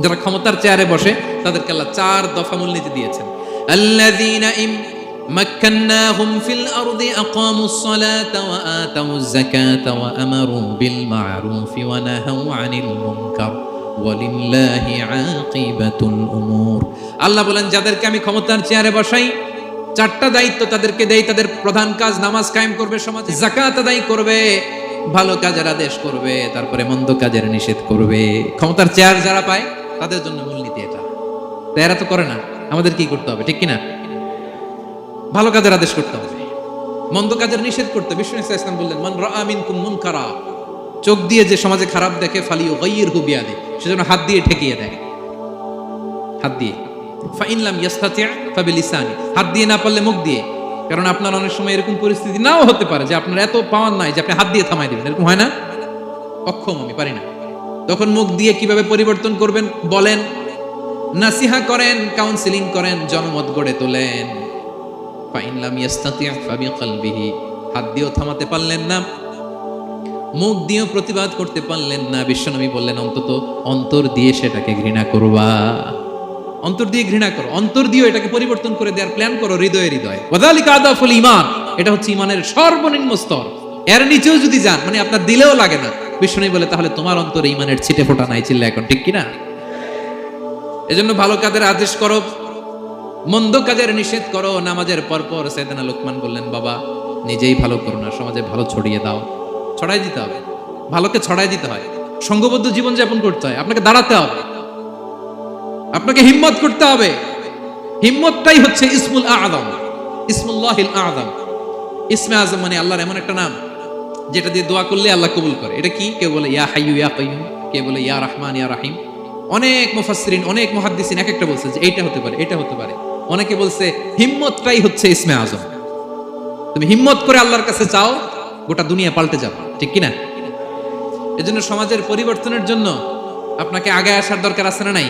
যারা ক্ষমতার চেয়ারে বসে তাদেরকে আল্লাহ 4 দফা মূলনীতি দিয়েছেন। আল্লাযীনা মাক্কান্নাহুম ফিল আরদি আকামুস সালাতা ওয়া আতাউজ যাকাতা ওয়া আমারু বিল মা'রুফি ওয়া নাহাউ আনিল মুনকার ওয়ালিল্লাহি আকিবাতুল উমুর। আল্লাহ বলেন, যাদেরকে আমি ক্ষমতার চেয়ারে বসাই 4টা দায়িত্ব তাদেরকে দেই। তাদের প্রধান কাজ নামাজ কায়েম করবে, সমাজে যাকাত আদায় করবে, ভালো কাজের আদেশ করবে, তারপরে মন্দ কাজের নিষেধ করবে। ক্ষমতার চেয়ার যারা পায় তাদের জন্য মূলনীতি এটা। তো এরা তো করে না, আমাদের কি করতে হবে, ঠিক কিনা? ভালো কাজের আদেশ করতে হবে, মন্দ কাজের নিষেধ করতে। বিষ্ণু ইসলাম বললেন, মান রাআ মিনকুম মুনকারা, চোখ দিয়ে যে সমাজে খারাপ দেখে ফালিয়ুগাইয়িরহু বিয়াদি, সেজন্য হাত দিয়ে ঠেকিয়ে দেয়। হাত দিয়ে, ফাইন লাম ইয়াস্তাতি' ফাবিলিসানি, হাত দিয়ে না পারলে মুখ দিয়ে। কারণ আপনার অনেক সময় এরকম পরিস্থিতি নাও হতে পারে যে আপনার এত পাওয়ার নাই যে আপনি হাত দিয়ে থামাই দিবেন, এরকম হয় না? অক্ষম, আমি পারি না। তখন মুখ দিয়ে কিভাবে পরিবর্তন করবেন বলেন, নাসিহা করেন, কাউন্সিলিং করেন, জনমত গড়ে তোলেন। ফাইন লাম ইয়াস্তাতি' ফাবিকলবিহি, হাত দিয়েও থামাতে পারলেন না, মুখ দিয়েও প্রতিবাদ করতে পারলেন না, বিশ্বনবী বললেন অন্তত অন্তর দিয়ে সেটাকে ঘৃণা করবা। অন্তর দিয়ে ঘৃণা করো, অন্তর দিয়ে এটাকে পরিবর্তন করে দেওয়ার প্ল্যান করো, হৃদয়ে হৃদয়ে। ওয়াযালিকা আদাফুল ঈমান, এটা হচ্ছে ঈমানের সর্বনিম্ন স্তর। এর নিচেও যদি যান, মানে আপনার দিলেও লাগে না, বিষ্ণু বলে, তাহলে তোমার অন্তরে ঈমানের ছিটে ফোঁটা নাই। চিল্লা এখন, ঠিক কিনা? এজন্য ভালো কাজের আদেশ করো, মন্দ কাজের নিষেধ করো। নামাজের পরপর সাইয়েদনা লোকমান বললেন, বাবা নিজেই ভালো করো না, সমাজে ভালো ছড়িয়ে দাও। ছড়াই দিতে হবে, ভালোকে ছড়াই দিতে হয়। সংঘবদ্ধ জীবন যাপন করতে হয়, আপনাকে দাঁড়াতে হবে, আপনাকে হিম্মত করতে হবে। হিম্মতটাই হচ্ছে ইসমুল আযম, ইসমুল্লাহিল আযম। ইসমে আযম মানে আল্লাহর এমন একটা নাম যেটা দিয়ে দোয়া করলে আল্লাহ কবুল করে। এটা কি? কেউ বলে ইয়া হাইয়্যু ইয়া কাইয়্যুম, কেউ বলে ইয়া রাহমান ইয়া রাহিম। অনেক মুফাসসিরিন, অনেক মুহাদ্দিসিন এক একটা বলছে যে এইটা হতে পারে, এটা হতে পারে। অনেকে বলছে হিম্মতটাই হচ্ছে ইসমে আযম। তুমি হিম্মত করে আল্লাহর কাছে চাও, গোটা দুনিয়া পাল্টে যাবে, ঠিক কি না? এজন্য সমাজের পরিবর্তনের জন্য আপনাকে আগে আসার দরকার আছে না নাই?